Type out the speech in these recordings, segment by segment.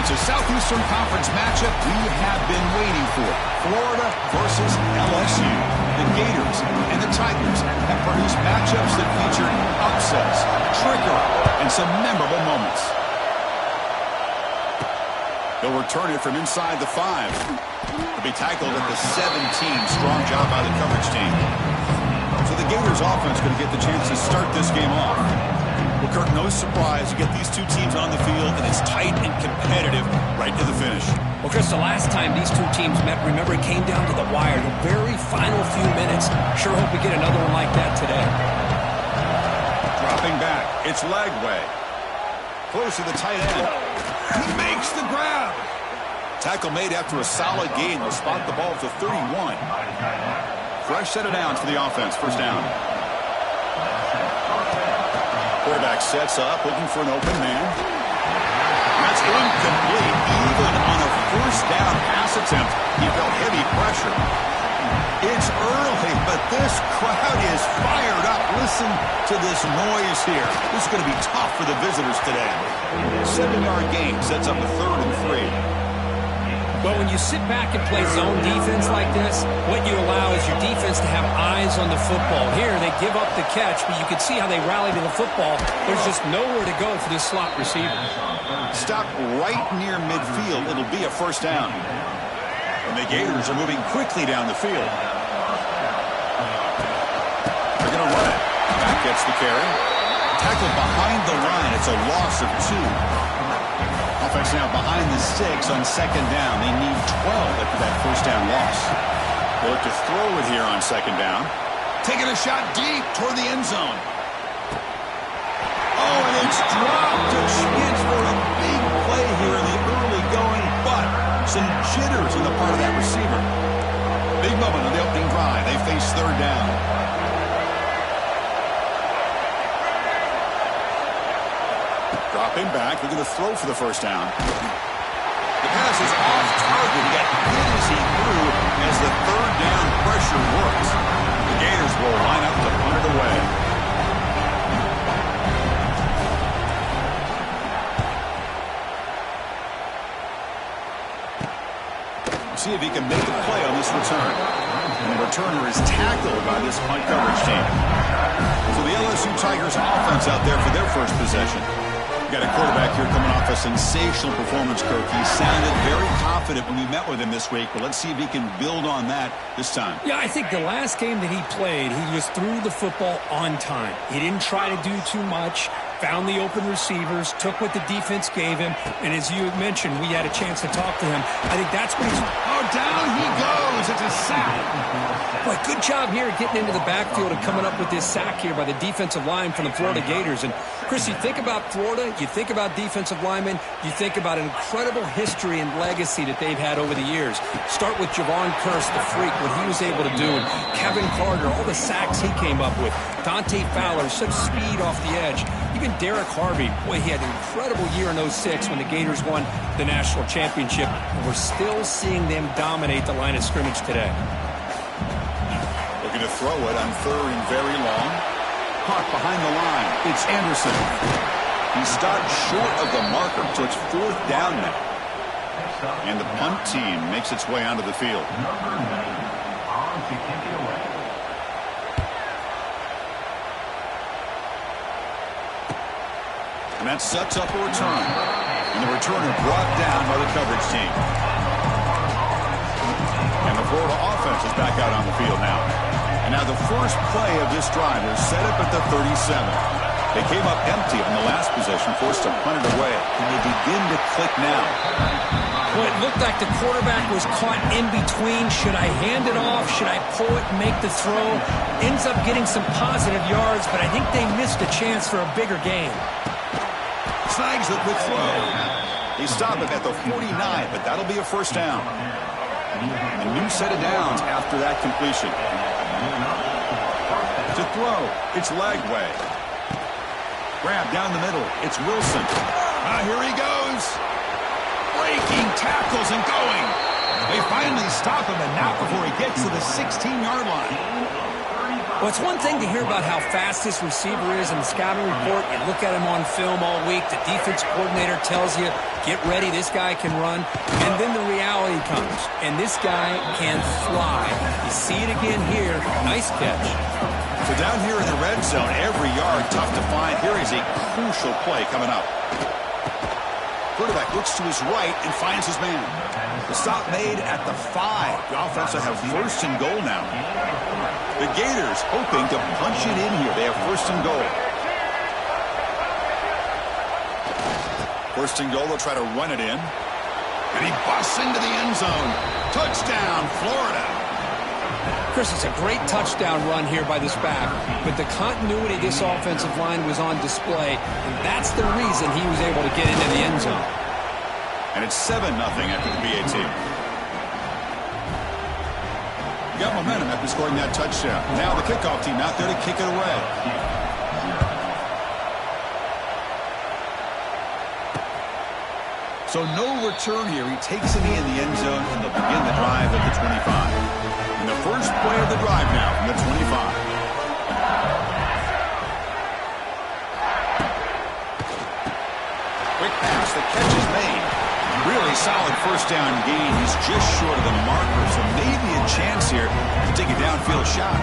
It's a Southeastern Conference matchup we have been waiting for. Florida versus LSU. The Gators and the Tigers have produced matchups that featured upsets, trickery, and some memorable moments. They'll return it from inside the 5. They'll be tackled at the 17. Strong job by the coverage team. So the Gators offense going to get the chance to start this game off. Well, Kirk, no surprise. You get these two teams on the field, and it's tight and competitive right to the finish. Well, Chris, the last time these two teams met, remember, it came down to the wire, the very final few minutes. Sure hope we get another one like that today. Dropping back. It's Lagway. Close to the tight end. He makes the grab. Tackle made after a solid gain. They'll spot the ball to 31. Fresh set of downs for the offense. First down. Quarterback sets up, looking for an open man. That's incomplete. Even on a first down pass attempt, he felt heavy pressure. It's early, but this crowd is fired up. Listen to this noise here. This is going to be tough for the visitors today. 7-yard gain sets up a 3rd and 3. Well, when you sit back and play zone defense like this, what you allow is your defense to have eyes on the football. Here, they give up the catch, but you can see how they rally to the football. There's just nowhere to go for this slot receiver. Stop right near midfield. It'll be a first down. And the Gators are moving quickly down the field. They're going to run it. Back gets the carry. Tackled behind the line. It's a loss of 2. Offense now behind the 6 on 2nd down. They need 12 after that first down loss. They look to throw it here on 2nd down. Taking a shot deep toward the end zone. Oh, and it's dropped to Schmitz for a big play here in the early going, but some jitters on the part of that receiver. Big moment on the opening drive. They face 3rd down. Dropping back, they're going to throw for the first down. The pass is off target. He got hit as he threw as the 3rd down pressure works. The Gators will line up to punt it away. See if he can make a play on this return. And the returner is tackled by this punt coverage team. So the LSU Tigers offense out there for their first possession. Got a quarterback here coming off a sensational performance, Kirk. He sounded very confident when we met with him this week, but let's see if he can build on that this time. Yeah, I think the last game that he played, he just threw the football on time. He didn't try to do too much, found the open receivers, took what the defense gave him, and as you mentioned, we had a chance to talk to him. I think that's what he's... Oh, down he goes. It's a sack. Boy, good job here getting into the backfield and coming up with this sack here by the defensive line from the Florida Gators. And, Chris, you think about Florida, you think about defensive linemen, you think about an incredible history and legacy that they've had over the years. Start with Javon Curse, the freak, what he was able to do. And Kevin Carter, all the sacks he came up with. Dante Fowler, such speed off the edge. Even Derek Harvey, boy, he had an incredible year in 06 when the Gators won the national championship. And we're still seeing them dominate the line of scrimmage today. Looking to throw it on 3rd and very long. Caught behind the line. It's Anderson. He stopped short of the marker, so it's 4th down now. And the punt team makes its way onto the field. And that sets up a return. And the returner brought down by the coverage team. And the Florida offense is back out on the field now. And now the first play of this drive is set up at the 37. They came up empty on the last possession, forced to punt it away. And they begin to click now. Well, it looked like the quarterback was caught in between. Should I hand it off? Should I pull it and make the throw? Ends up getting some positive yards, but I think they missed a chance for a bigger gain. Snags the quick throw. They stop it at the 49, but that'll be a first down. A new set of downs after that completion. To throw, it's Lagway. Grab down the middle, it's Wilson. Here he goes. Breaking tackles and going. They finally stop him, and not before he gets to the 16-yard line. Well, it's one thing to hear about how fast this receiver is in the scouting report. You look at him on film all week. The defense coordinator tells you, get ready, this guy can run. And then the reality comes, and this guy can fly. You see it again here. Nice catch. So down here in the red zone, every yard tough to find. Here is a crucial play coming up. Quarterback looks to his right and finds his man. The stop made at the 5. The offense will have first and goal now. The Gators hoping to punch it in here. They have first and goal. First and goal, they'll try to run it in. And he busts into the end zone. Touchdown, Florida. Chris, it's a great touchdown run here by this back, but the continuity of this offensive line was on display, and that's the reason he was able to get into the end zone. And it's 7-0 after the PAT. Got momentum after scoring that touchdown. Now the kickoff team out there to kick it away. So no return here. He takes it in the end zone, and they'll begin the drive at the 25. And the first play of the drive now from the 25. Quick pass. The catch is made. Really solid first down gain. He's just short of the marker, so maybe a chance here to take a downfield shot.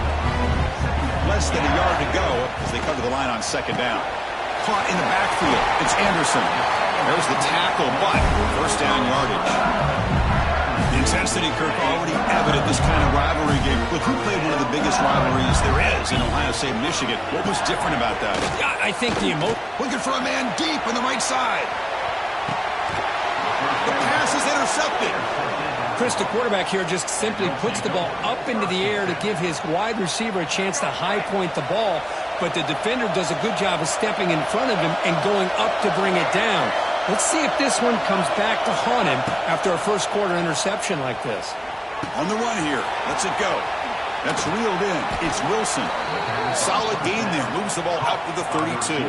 Less than a yard to go as they cover the line on second down. Caught in the backfield. It's Anderson. There's the tackle, but first down yardage. The intensity, Kirk, already evident this kind of rivalry game. Look, who played one of the biggest rivalries there is in Ohio State, Michigan? What was different about that? Yeah, I think the emotion. Looking for a man deep on the right side. The pass is intercepted. Chris, the quarterback here just simply puts the ball up into the air to give his wide receiver a chance to high point the ball, but the defender does a good job of stepping in front of him and going up to bring it down. Let's see if this one comes back to haunt him after a first quarter interception like this. On the run here. Let's it go. That's reeled in. It's Wilson. Solid gain there. Moves the ball out to the 32.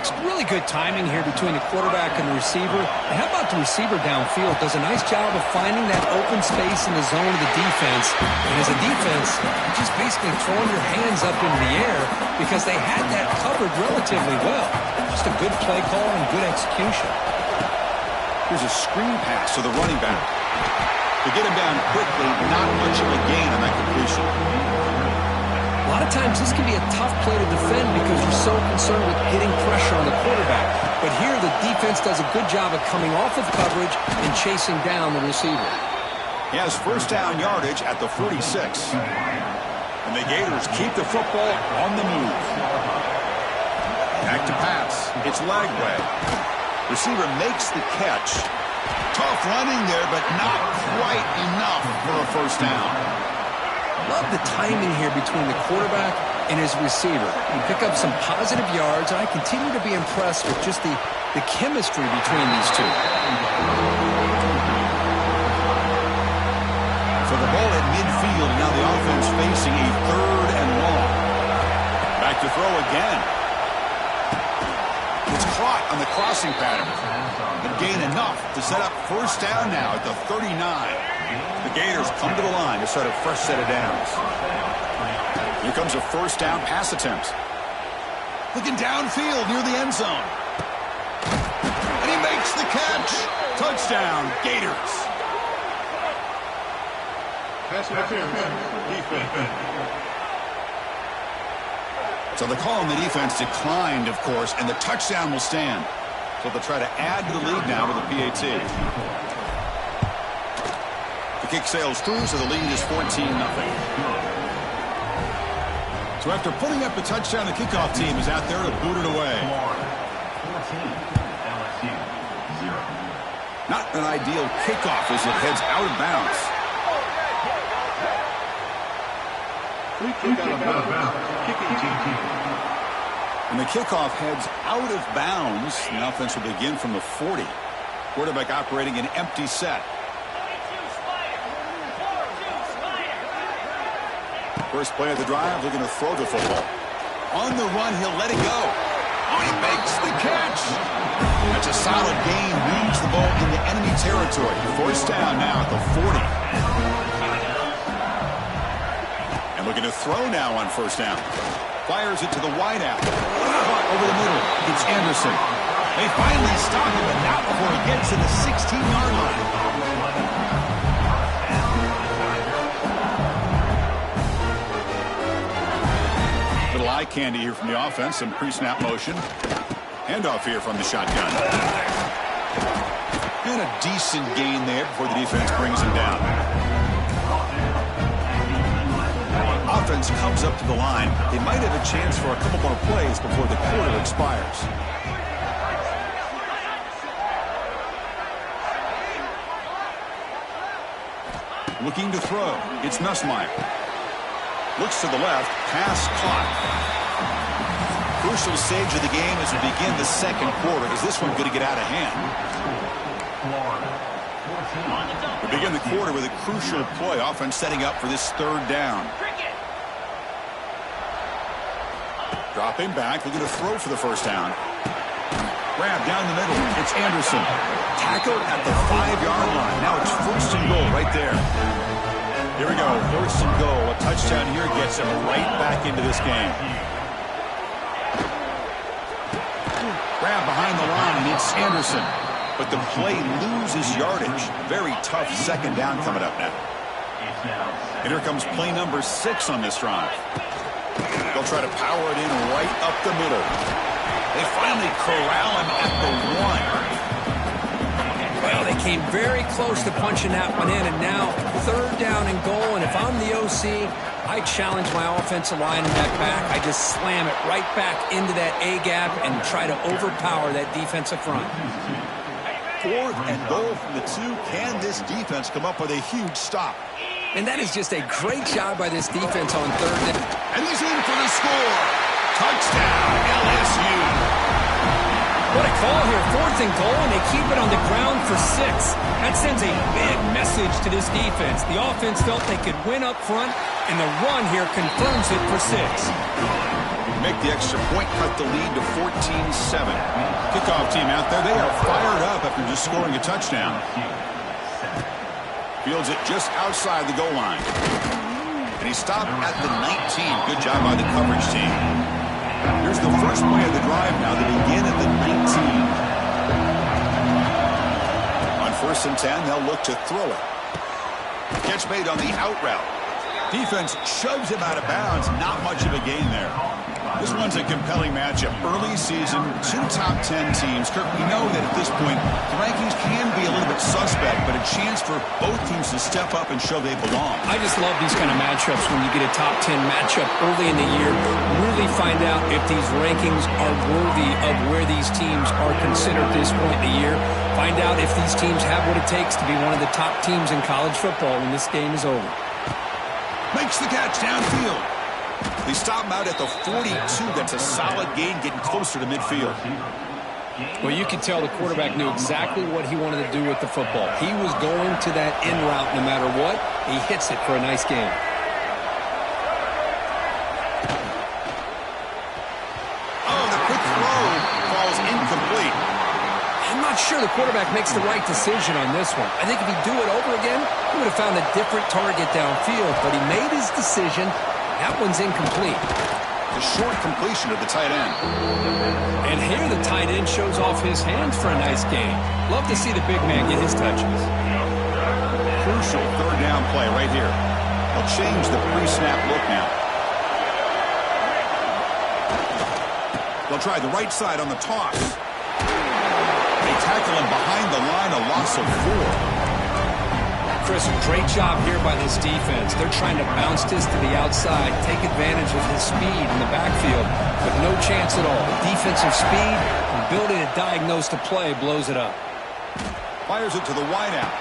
It's really good timing here between the quarterback and the receiver. And how about the receiver downfield? Does a nice job of finding that open space in the zone of the defense. And as a defense, you're just basically throwing your hands up into the air because they had that covered relatively well. Just a good play call and good execution. Here's a screen pass to the running back. To get him down quickly, not much of a gain on that completion. A lot of times this can be a tough play to defend because you're so concerned with getting pressure on the quarterback. But here the defense does a good job of coming off of coverage and chasing down the receiver. He has first down yardage at the 46. And the Gators keep the football on the move. Back to pass. It's Lagway. Receiver makes the catch. Tough running there, but not quite enough for a first down. Love the timing here between the quarterback and his receiver. You pick up some positive yards, and I continue to be impressed with just the chemistry between these two. So the ball at midfield, now the offense facing a third and long. Back to throw again. It's caught on the crossing pattern. But gain enough to set up first down now at the 39. The Gators come to the line to start a fresh set of downs. Here comes a first down pass attempt. Looking downfield near the end zone. And he makes the catch. Touchdown, Gators. Pass defense. So the call on the defense declined, of course, and the touchdown will stand. So they'll try to add to the lead now with a PAT. The kick sails through, so the lead is 14-0. So after putting up the touchdown, the kickoff team is out there to boot it away. Not an ideal kickoff as it heads out of bounds. And the kickoff heads out of bounds. The offense will begin from the 40. Quarterback operating an empty set. First play of the drive, looking to throw the football. On the run, he'll let it go. Oh, he makes the catch. That's a solid gain. Moves the ball into enemy territory. First down now at the 40. And And looking to throw now on first down. Fires it to the wideout. Caught over the middle. It's Anderson. They finally stop him, but not before he gets to the 16-yard line. Little eye candy here from the offense. Some pre-snap motion. Handoff here from the shotgun. And a decent gain there before the defense brings him down. Offense comes up to the line. They might have a chance for a couple more plays before the quarter expires. Looking to throw. It's Nussmeier. Looks to the left. Pass caught. Crucial stage of the game as we begin the second quarter. Is this one going to get out of hand? We begin the quarter with a crucial play. Offense setting up for this third down. Dropping back. Looking to throw for the first down. Grab down the middle. It's Anderson. Tackled at the 5-yard line. Now it's first and goal right there. Here we go. First and goal. A touchdown here gets him right back into this game. Grab behind the line, and it's Anderson. But the play loses yardage. Very tough second down coming up now. And here comes play number 6 on this drive. They'll try to power it in right up the middle. They finally corral him at the 1. Well, they came very close to punching that one in, and now third down and goal. And if I'm the OC, I challenge my offensive line in that back. I just slam it right back into that A-gap and try to overpower that defensive front. Fourth and goal from the 2. Can this defense come up with a huge stop? And that is just a great job by this defense on third down. And he's in for the score. Touchdown, LSU. What a call here. Fourth and goal, and they keep it on the ground for 6. That sends a big message to this defense. The offense felt they could win up front, and the run here confirms it for 6. Make the extra point, cut the lead to 14-7. Kickoff team out there. They are fired up after just scoring a touchdown. Fields it just outside the goal line. And he stopped at the 19. Good job by the coverage team. Here's the first play of the drive now. They begin at the 19. On first and 10, they'll look to throw it. Catch made on the out route. Defense shoves him out of bounds. Not much of a gain there. This one's a compelling matchup. Early season, 2 top 10 teams. Kirk, we know that at this point, the rankings can be a little bit suspect, but a chance for both teams to step up and show they belong. I just love these kind of matchups when you get a top 10 matchup early in the year. Really find out if these rankings are worthy of where these teams are considered at this point in the year. Find out if these teams have what it takes to be one of the top teams in college football when this game is over. Makes the catch downfield. They stop him out at the 42. That's a solid gain, getting closer to midfield. Well, you could tell the quarterback knew exactly what he wanted to do with the football. He was going to that in route no matter what. He hits it for a nice gain. Oh, the quick throw falls incomplete. I'm not sure the quarterback makes the right decision on this one. I think if he'd do it over again, he would have found a different target downfield. But he made his decision. That one's incomplete. The short completion of the tight end. And here the tight end shows off his hands for a nice gain. Love to see the big man get his touches. Crucial third down play right here. They'll change the pre-snap look now. They'll try the right side on the toss. They tackle him behind the line, a loss of 4. Chris, great job here by this defense. They're trying to bounce this to the outside, take advantage of his speed in the backfield, but no chance at all. The defensive speed, ability to diagnose the play, blows it up. Fires it to the wideout.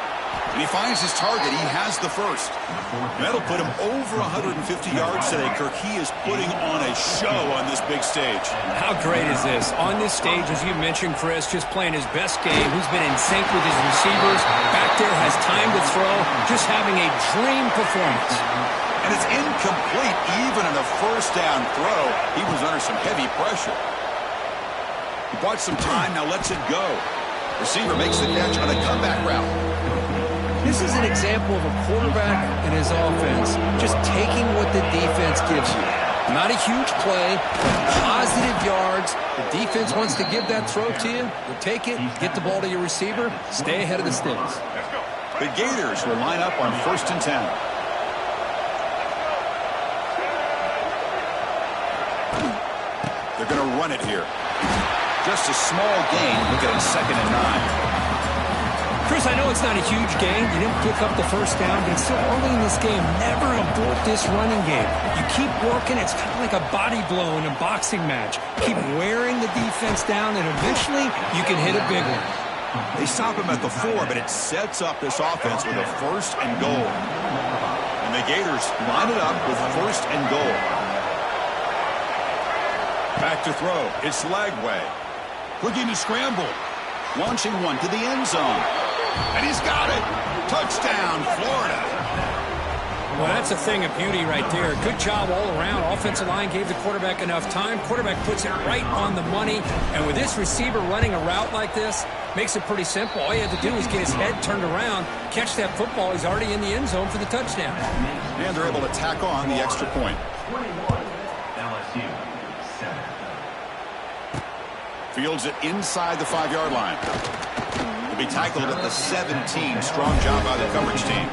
And he finds his target. He has the first. And that'll put him over 150 yards today, Kirk. He is putting on a show on this big stage. How great is this? On this stage, as you mentioned, Chris, just playing his best game. He's been in sync with his receivers. Back there, has time to throw. Just having a dream performance. And it's incomplete even in a first down throw. He was under some heavy pressure. He bought some time, now lets it go. Receiver makes the catch on a comeback route. This is an example of a quarterback and his offense just taking what the defense gives you. Not a huge play, but positive yards. The defense wants to give that throw to you. You take it, get the ball to your receiver, stay ahead of the sticks. The Gators will line up on 1st and 10. They're going to run it here. Just a small gain. Look at it, 2nd and 9. Chris, I know it's not a huge gain. You didn't pick up the first down, but it's still early in this game. Never abort this running game. You keep working. It's kind of like a body blow in a boxing match. Keep wearing the defense down, and eventually you can hit a big one. They stop him at the 4, but it sets up this offense with a 1st and goal. And the Gators line it up with 1st and goal. Back to throw. It's Lagway. Looking to scramble. Launching one to the end zone. And he's got it. Touchdown, Florida. Well, that's a thing of beauty right there. Good job all around. Offensive line gave the quarterback enough time. Quarterback puts it right on the money. And with this receiver running a route like this, makes it pretty simple. All you have to do is get his head turned around, catch that football. He's already in the end zone for the touchdown. And they're able to tack on the extra point. Fields it inside the 5-yard line. He'll be tackled at the 17. Strong job by the coverage team.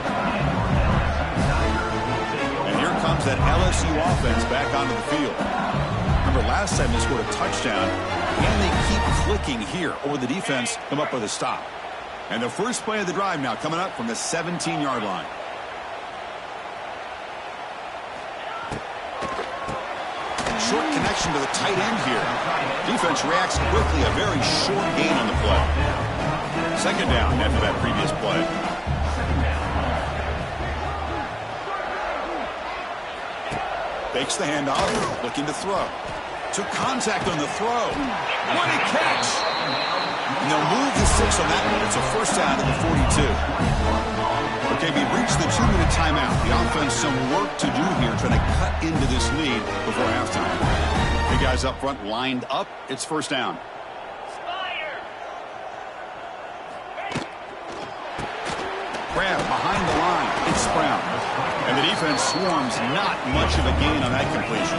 And here comes that LSU offense back onto the field. Remember, last time they scored a touchdown, and they keep clicking here, or the defense come up with a stop. And the first play of the drive now coming up from the 17-yard line. Short connection to the tight end here. Defense reacts quickly. A very short gain on the play. 2nd down after that previous play. Fakes the handoff. Looking to throw. Took contact on the throw. What a catch! And they'll move the 6 on that one. It's a 1st down to the 42. Okay, we've reached the 2-minute timeout. The offense some work to do here, trying to cut into this lead before halftime. The guys up front lined up. It's 1st down. Grab behind the line. It's Brown. And the defense swarms. Not much of a gain on that completion.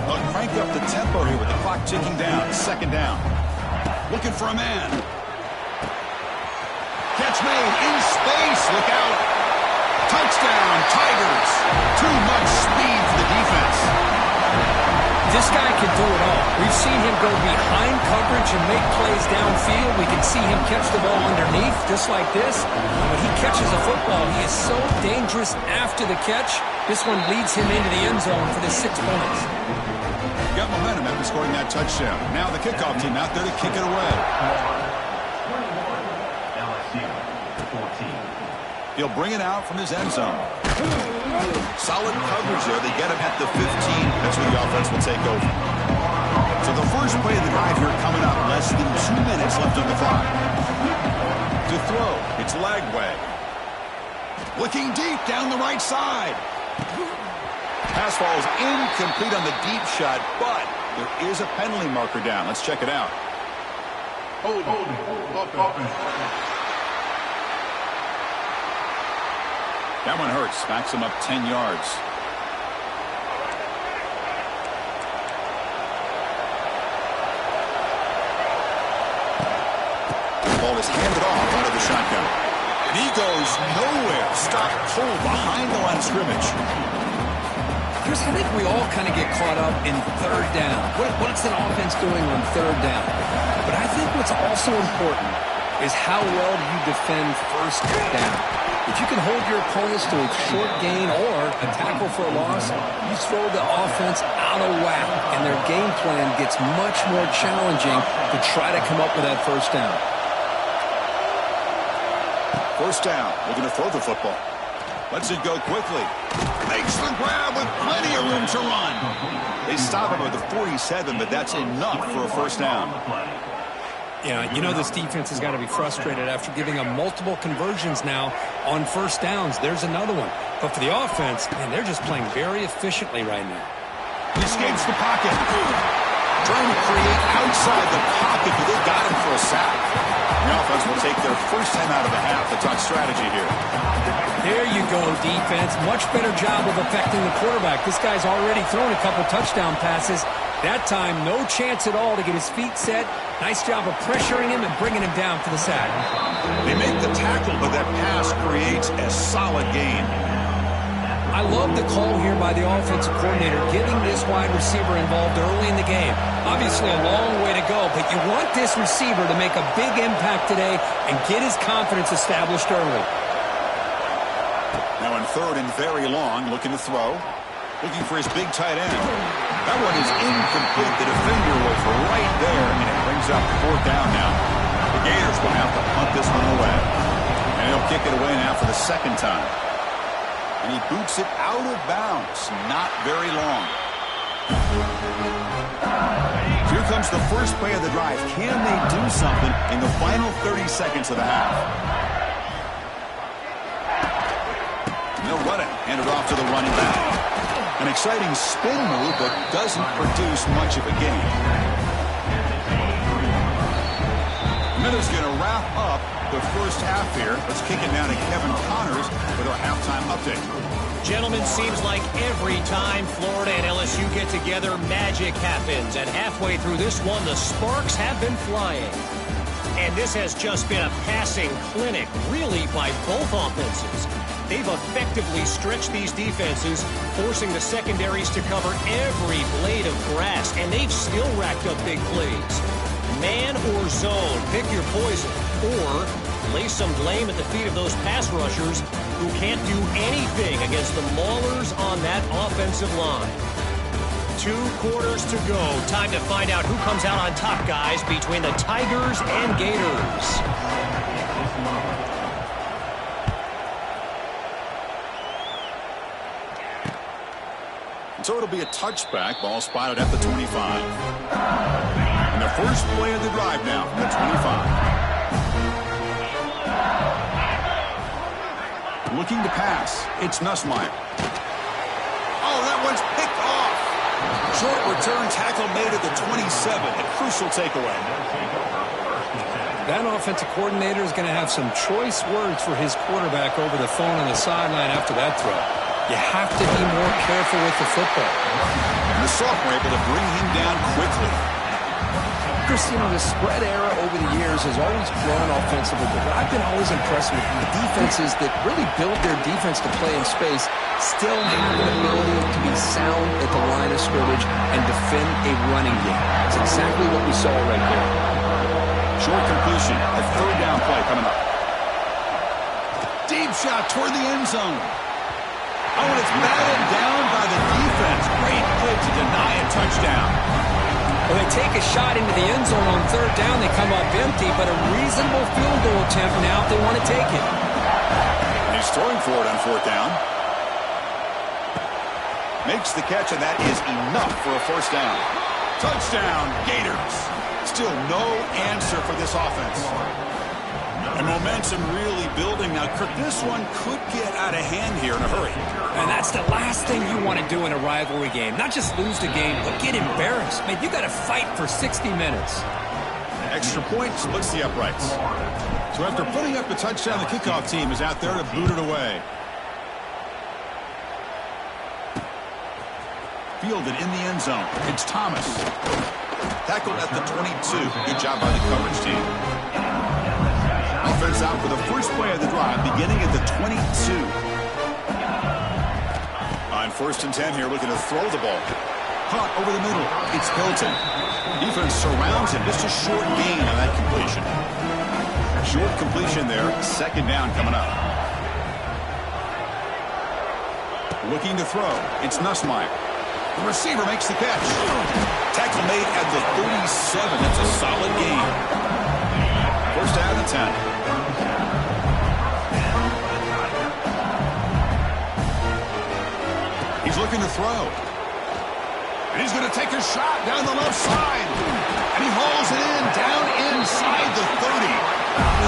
They'll crank up the tempo here with the clock ticking down. 2nd down. Looking for a man. Catch made in space. Look out. Touchdown, Tigers. Too much speed for the defense. This guy can do it all. We've seen him go behind coverage and make plays downfield. We can see him catch the ball underneath just like this. When he catches a football, he is so dangerous after the catch. This one leads him into the end zone for the 6 points. Got momentum after scoring that touchdown. Now the kickoff team out there to kick it away. He'll bring it out from his end zone. Solid coverage there. They get him at the 15. That's where the offense will take over. So the first play of the drive here coming up. Less than 2 minutes left on the clock. To throw, it's Lagway. Looking deep down the right side. Pass falls incomplete on the deep shot, but there is a penalty marker down. Let's check it out. Hold. That one hurts. Backs him up 10 yards. The ball is handed off out of the shotgun. And he goes nowhere. Stop cold behind the line of scrimmage. Chris, I think we all kind of get caught up in 3rd down. What's an offense doing on 3rd down? But I think what's also important is how well you defend 1st down. If you can hold your opponents to a short gain or a tackle for a loss, you throw the offense out of whack, and their game plan gets much more challenging to try to come up with that 1st down. 1st down. Looking to throw the football. Lets it go quickly. Makes the grab with plenty of room to run. They stop him at the 47, but that's enough for a 1st down. Yeah, you know this defense has got to be frustrated after giving them multiple conversions now on 1st downs. There's another one. But for the offense, man, they're just playing very efficiently right now. He escapes the pocket. Trying to create outside the pocket, but they got him for a sack. The offense will take their first time out of the half to talk strategy here. There you go, defense. Much better job of affecting the quarterback. This guy's already thrown a couple touchdown passes. That time, no chance at all to get his feet set. Nice job of pressuring him and bringing him down for the sack. They make the tackle, but that pass creates a solid gain. I love the call here by the offensive coordinator, getting this wide receiver involved early in the game. Obviously a long way to go, but you want this receiver to make a big impact today and get his confidence established early. Now in third and very long, looking to throw. Looking for his big tight end. That one is incomplete. The defender was right there, and it brings up fourth down now. The Gators will have to punt this one away. And he'll kick it away now for the second time. And he boots it out of bounds. Not very long. Here comes the first play of the drive. Can they do something in the final 30 seconds of the half? They'll run it. Hand it off to the running back. An exciting spin move, but doesn't produce much of a gain. Miller's going to wrap up the first half here. Let's kick it down to Kevin Connors with our halftime update. Gentlemen, seems like every time Florida and LSU get together, magic happens. And halfway through this one, the sparks have been flying. And this has just been a passing clinic, really, by both offenses. They've effectively stretched these defenses, forcing the secondaries to cover every blade of grass, and they've still racked up big plays. Man or zone, pick your poison, or lay some blame at the feet of those pass rushers who can't do anything against the maulers on that offensive line. 2 quarters to go. Time to find out who comes out on top, guys, between the Tigers and Gators. So it'll be a touchback. Ball spotted at the 25. And the first play of the drive now from the 25. Looking to pass. It's Nussmeier. Oh, that one's picked off. Short return tackle made at the 27. A crucial takeaway. That offensive coordinator is going to have some choice words for his quarterback over the phone on the sideline after that throw. You have to be more careful with the football. And the sophomore able to bring him down quickly. Chris, you know, the spread era over the years has always grown offensively, but I've been always impressed with the defenses that really build their defense to play in space, still have an ability to be sound at the line of scrimmage and defend a running game. That's exactly what we saw right there. Short completion. A third down play coming up. Deep shot toward the end zone. Oh, and it's batted down by the defense. Great play to deny a touchdown. Well, they take a shot into the end zone on third down. They come up empty, but a reasonable field goal attempt now if they want to take it. He's throwing for it on fourth down. Makes the catch, and that is enough for a first down. Touchdown, Gators. Still no answer for this offense. And momentum really building. Now, Kirk, this one could get out of hand here in a hurry. And that's the last thing you want to do in a rivalry game. Not just lose the game, but get embarrassed. Man, you got to fight for 60 minutes. Extra point splits the uprights. So after putting up the touchdown, the kickoff team is out there to boot it away. Fielded in the end zone. It's Thomas. Tackled at the 22. Good job by the coverage team. Offense out for the first play of the drive, beginning at the 22. On first and 10 here, looking to throw the ball. Caught over the middle. It's Hilton. Defense surrounds him. Just a short gain on that completion. Short completion there. Second down coming up. Looking to throw. It's Nussmeier. The receiver makes the catch. Tackle made at the 37. That's a solid gain. First down and 10. He's looking to throw. And he's going to take a shot down the left side. And he hauls it in down inside the 30.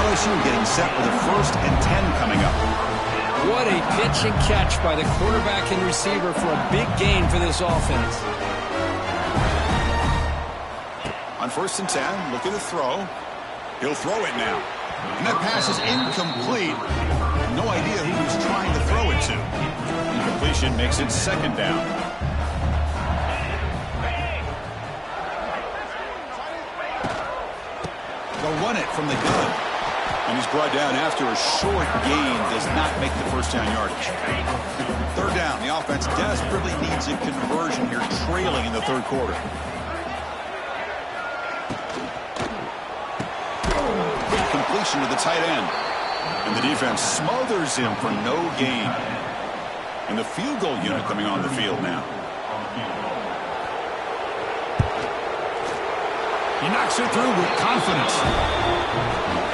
LSU getting set for the first and 10 coming up. What a pitch and catch by the quarterback and receiver for a big gain for this offense. On first and 10, looking to throw. He'll throw it now. And that pass is incomplete. No idea who he was trying to throw it to. Incompletion makes it second down. They'll run it from the gun. And he's brought down after a short gain does not make the first down yardage. Third down. The offense desperately needs a conversion here, trailing in the third quarter. Completion to the tight end. And the defense smothers him for no gain. And the field goal unit coming on the field now. He knocks it through with confidence.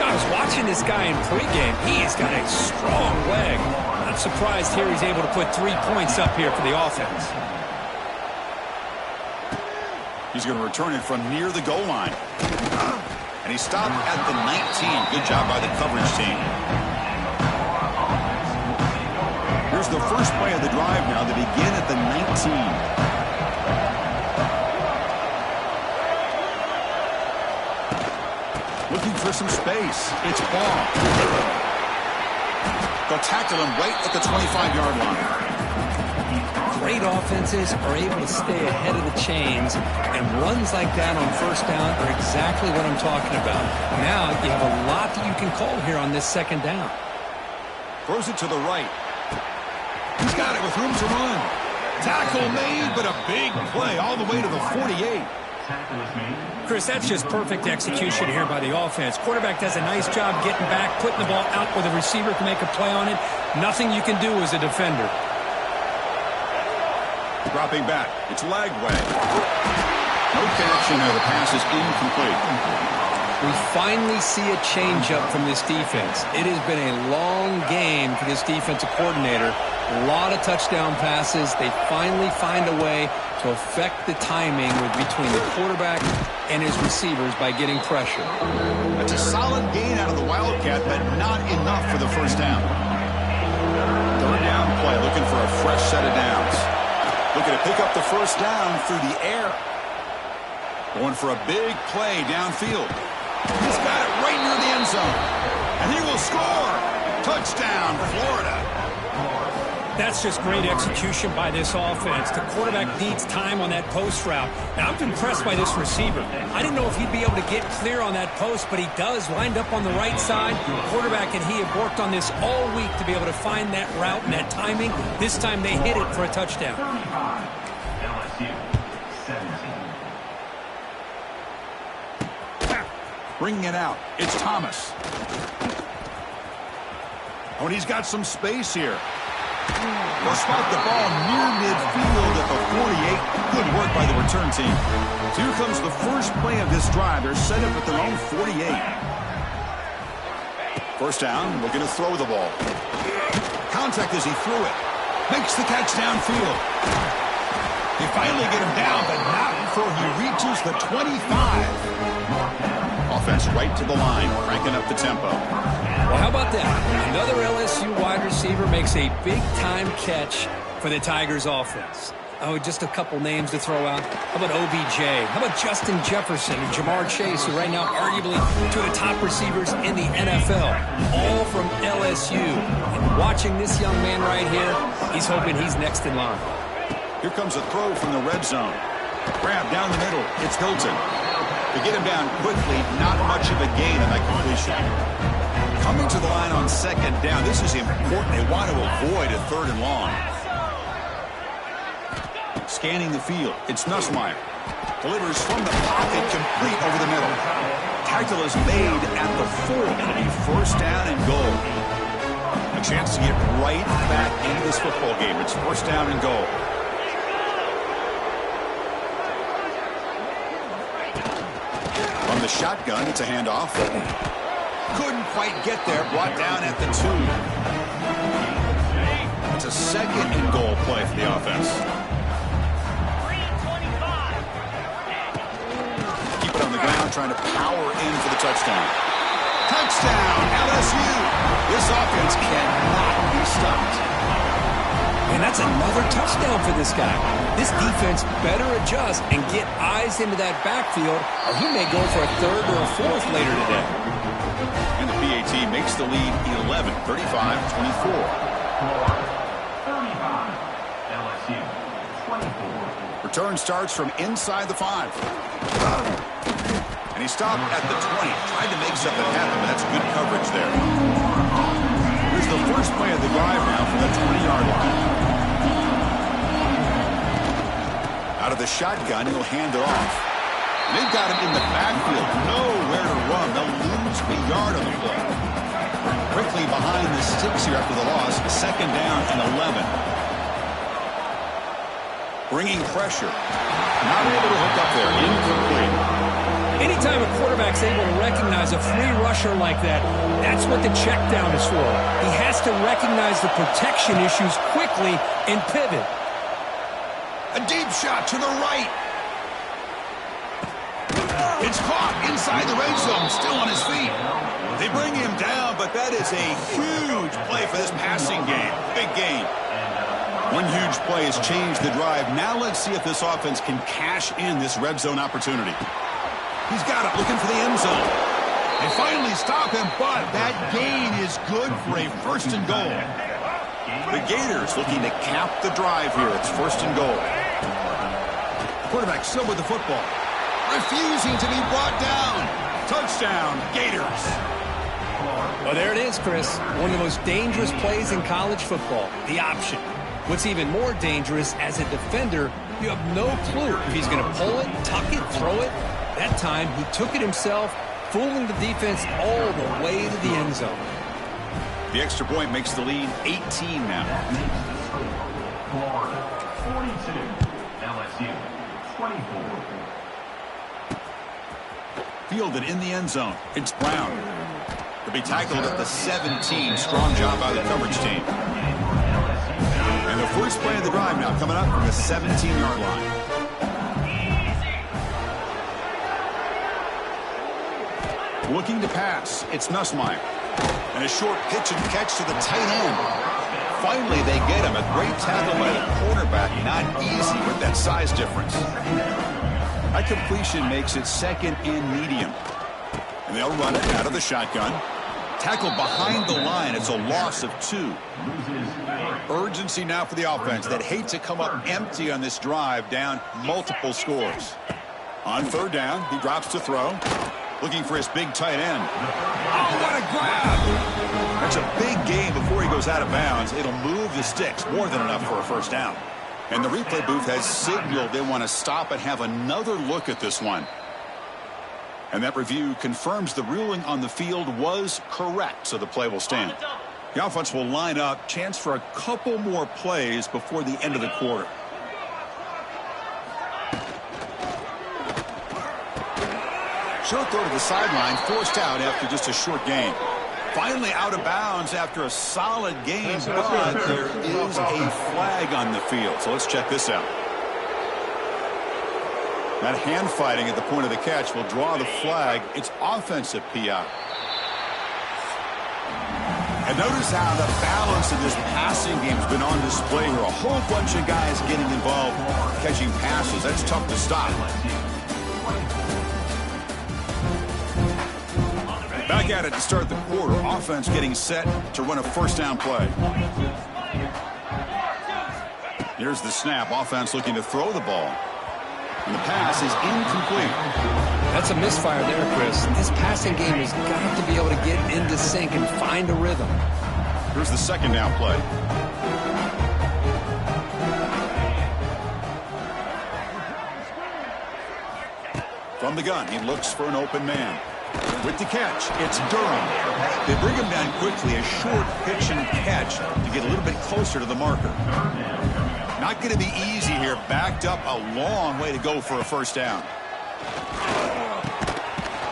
I was watching this guy in pregame. He's got a strong leg. Not surprised here he's able to put 3 points up here for the offense. He's going to return it from near the goal line. And he stopped at the 19. Good job by the coverage team. Here's the first play of the drive now. They begin at the 19. Looking for some space. It's Ball. They'll tackle him right at the 25-yard line. Great offenses are able to stay ahead of the chains, and runs like that on first down are exactly what I'm talking about. Now you have a lot that you can call here on this second down. Throws it to the right. He's got it with room to run. Tackle made, but a big play all the way to the 48. Chris, that's just perfect execution here by the offense. Quarterback does a nice job getting back, putting the ball out where the receiver can make a play on it. Nothing you can do as a defender. Dropping back. It's Lagway. No connection there. The pass is incomplete. We finally see a change-up from this defense. It has been a long game for this defensive coordinator. A lot of touchdown passes. They finally find a way to affect the timing between the quarterback and his receivers by getting pressure. That's a solid gain out of the Wildcat, but not enough for the first down. Third down play, looking for a fresh set of downs. Looking to pick up the first down through the air. Going for a big play downfield. He's got it right near the end zone. And he will score. Touchdown, Florida. That's just great execution by this offense. The quarterback needs time on that post route. Now, I'm impressed by this receiver. I didn't know if he'd be able to get clear on that post, but he does. Lined up on the right side. The quarterback and he have worked on this all week to be able to find that route and that timing. This time they hit it for a touchdown. Bringing it out. It's Thomas. Oh, and he's got some space here. They'll spot the ball near midfield at the 48. Good work by the return team. So here comes the first play of this drive. They're set up at their own 48. First down, looking to throw the ball. Contact as he threw it. Makes the catch downfield. They finally get him down, but not before he reaches the 25. Offense right to the line, cranking up the tempo. Well, how about that? Another LSU wide receiver makes a big-time catch for the Tigers offense. Oh, just a couple names to throw out. How about OBJ? How about Justin Jefferson and Jamar Chase, who right now arguably two of the top receivers in the NFL, all from LSU. And watching this young man right here, he's hoping he's next in line. Here comes a throw from the red zone. Grab down the middle. It's Hilton. To get him down quickly, not much of a gain on that completion. Coming to the line on second down. This is important. They want to avoid a third and long. Scanning the field. It's Nussmeier. Delivers from the pocket, complete over the middle. Tackle is made at the 4. It'll be first down and goal. A chance to get right back into this football game. It's first down and goal. From the shotgun, it's a handoff. Couldn't quite get there. Brought down at the 2. It's a second and goal play for the offense. Keep it on the ground, trying to power in for the touchdown. Touchdown, LSU. This offense cannot be stopped. And that's another touchdown for this guy. This defense better adjust and get eyes into that backfield, or he may go for a third or a fourth later today. And the PAT makes the lead 11, 35-24. Return starts from inside the 5. And he stopped at the 20. Tried to make something happen, but that's good coverage there. Here's the first play of the drive now from the 20-yard line. Out of the shotgun, he'll hand it off. They've got him in the backfield. Nowhere to run. They'll lose a yard on the play. Quickly behind the sticks here after the loss. Second down and 11. Bringing pressure. Not able to hook up there. Incomplete. Anytime a quarterback's able to recognize a free rusher like that, that's what the check down is for. He has to recognize the protection issues quickly and pivot. A deep shot to the right. It's caught inside the red zone, still on his feet. They bring him down, but that is a huge play for this passing game. Big game. One huge play has changed the drive. Now let's see if this offense can cash in this red zone opportunity. He's got it, looking for the end zone. They finally stop him, but that gain is good for a first and goal. The Gators looking to cap the drive here. It's first and goal. The quarterback still with the football. Refusing to be brought down. Touchdown, Gators. Well, there it is, Chris. One of the most dangerous plays in college football, the option. What's even more dangerous, as a defender, you have no clue if he's going to pull it, tuck it, throw it. That time, he took it himself, fooling the defense all the way to the end zone. The extra point makes the lead 18 now. Florida, 42. LSU, 24. Fielded in the end zone. It's Brown. He'll be tackled at the 17. Strong job by the coverage team. And the first play of the drive now coming up from the 17-yard line. Looking to pass. It's Nussmeier. And a short pitch and catch to the tight end. Finally, they get him. A great tackle by the quarterback. Not easy with that size difference. That completion makes it second and medium. And they'll run it out of the shotgun. Tackled behind the line. It's a loss of 2. Urgency now for the offense that hate to come up empty on this drive, down multiple scores. On third down, he drops to throw. Looking for his big tight end. Oh, what a grab! That's a big gain before he goes out of bounds. It'll move the sticks. More than enough for a first down. And the replay booth has signaled they want to stop and have another look at this one. And that review confirms the ruling on the field was correct, so the play will stand. The offense will line up. Chance for a couple more plays before the end of the quarter. Short throw to the sideline, forced out after just a short gain. Finally out of bounds after a solid game, but there is a flag on the field. So let's check this out. That hand fighting at the point of the catch will draw the flag. It's offensive PI. And notice how the balance of this passing game has been on display here. A whole bunch of guys getting involved catching passes. That's tough to stop. Back at it to start the quarter. Offense getting set to run a first down play. Here's the snap. Offense looking to throw the ball. And the pass is incomplete. That's a misfire there, Chris. This passing game has got to be able to get into sync and find a rhythm. Here's the second down play. From the gun, he looks for an open man. With the catch, it's Durham. They bring him down quickly, a short pitch and catch to get a little bit closer to the marker. Not going to be easy here. Backed up a long way to go for a first down.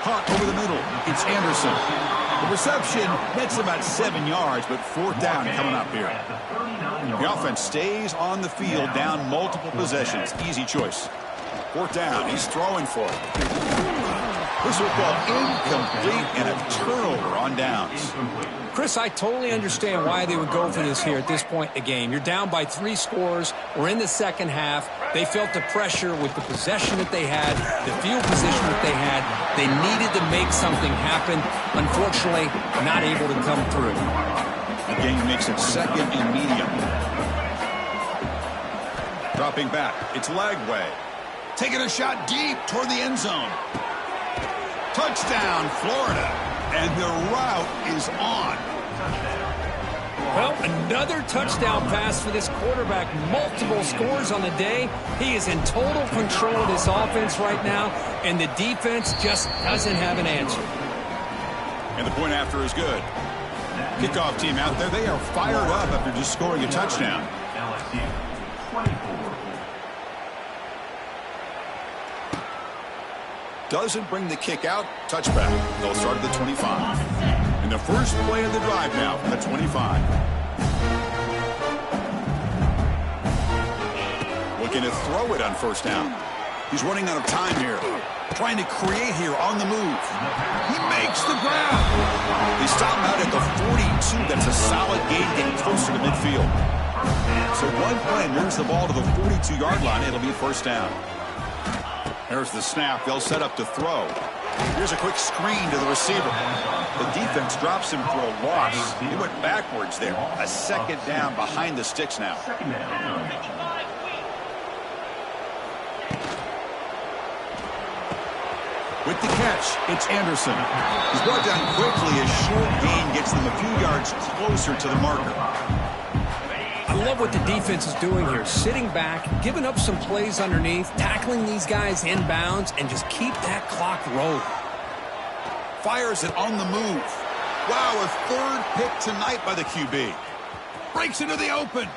Caught over the middle. It's Anderson. The reception nets about 7 yards, but fourth down coming up here. The offense stays on the field, down multiple possessions. Easy choice. Fourth down. He's throwing for it. This football incomplete and a turnover on downs. Chris, I totally understand why they would go for this here at this point in the game. You're down by 3 scores. We're in the second half. They felt the pressure with the possession that they had, the field position that they had. They needed to make something happen. Unfortunately, not able to come through. The game makes it 2nd and medium. Dropping back. It's Lagway. Taking a shot deep toward the end zone. Touchdown, Florida. And the route is on. Well, another touchdown pass for this quarterback. Multiple scores on the day. He is in total control of this offense right now, and the defense just doesn't have an answer. And the point after is good. Kickoff team out there, they are fired up after just scoring a touchdown. LSU 24. Doesn't bring the kick out. Touchback. They'll start at the 25. And the first play of the drive now from the 25. Looking to throw it on first down. He's running out of time here. Trying to create here on the move. He makes the grab. They stop him out at the 42. That's a solid gain getting closer to midfield. So one play moves the ball to the 42-yard line. It'll be first down. There's the snap. They'll set up to throw. Here's a quick screen to the receiver. The defense drops him for a loss. He went backwards there. A second down behind the sticks now. Second down. With the catch, it's Anderson. He's brought down quickly. A short gain gets them a few yards closer to the marker. I love what the defense is doing here. Sitting back, giving up some plays underneath, tackling these guys inbounds, and just keep that clock rolling. Fires it on the move. Wow, a third pick tonight by the QB. Breaks into the open.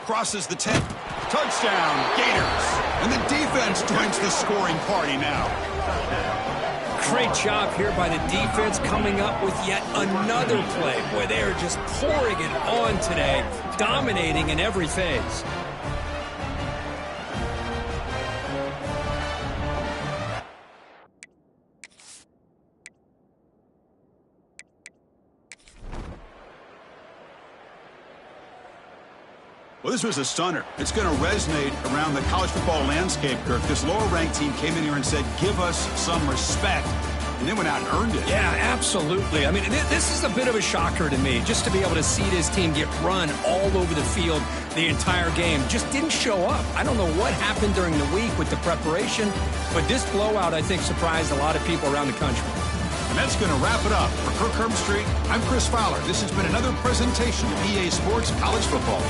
Crosses the 10. Touchdown, Gators. And the defense joins the scoring party now. Great job here by the defense coming up with yet another play. Boy, they are just pouring it on today, dominating in every phase. Well, this was a stunner. It's going to resonate around the college football landscape, Kirk. This lower-ranked team came in here and said, give us some respect. And they went out and earned it. Yeah, absolutely. I mean, this is a bit of a shocker to me, just to be able to see this team get run all over the field the entire game. Just didn't show up. I don't know what happened during the week with the preparation, but this blowout, I think, surprised a lot of people around the country. And that's going to wrap it up. For Kirk Herbstreit, I'm Chris Fowler. This has been another presentation of EA Sports College Football.